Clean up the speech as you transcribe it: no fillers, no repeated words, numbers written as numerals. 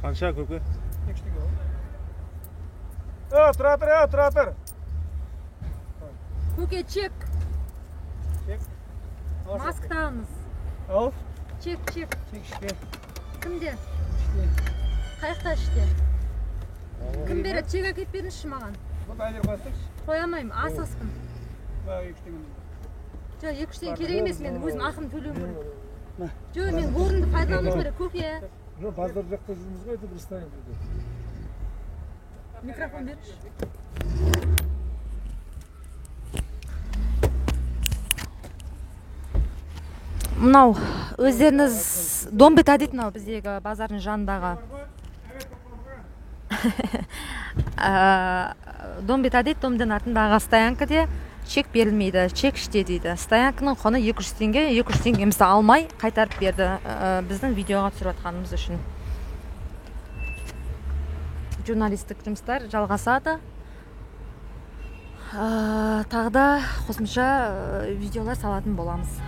Қанша көке? Тұра тұр. Көке, чек. Чек. Маск тағыңыз. Ал. Чек. Чек іште. Кімде? Қаяқта іште? Кім береді? Чек әкеп беріңізші маған. Бұл әйдер қойсаңыз. Қоямаймын, асас кім? Ба, 2-тен. Жоқ, 2-тен керек емес, мен өзім ақым төлеуім керек. Жоқ, мен орынды пайдалану керек, көке. Жоқ, базар жақта жүрміз ғой, дұрыс тайын. Микрофон берші. Мынау өздеріңіз Домбета дейді, мынау біздегі базардың жанындағы. Домбета дейді, Домбетаның артындағы стоянкаде чек берілмейді, чек іште дейді. Стоянканың құны 200 теңге, 200 теңгемізді алмай қайтарып берді біздің видеоға түсіріп жатқанымыз үшін. Журналистік жұмыстар жалғасады. Тағы да қосымша видеолар салатын боламыз.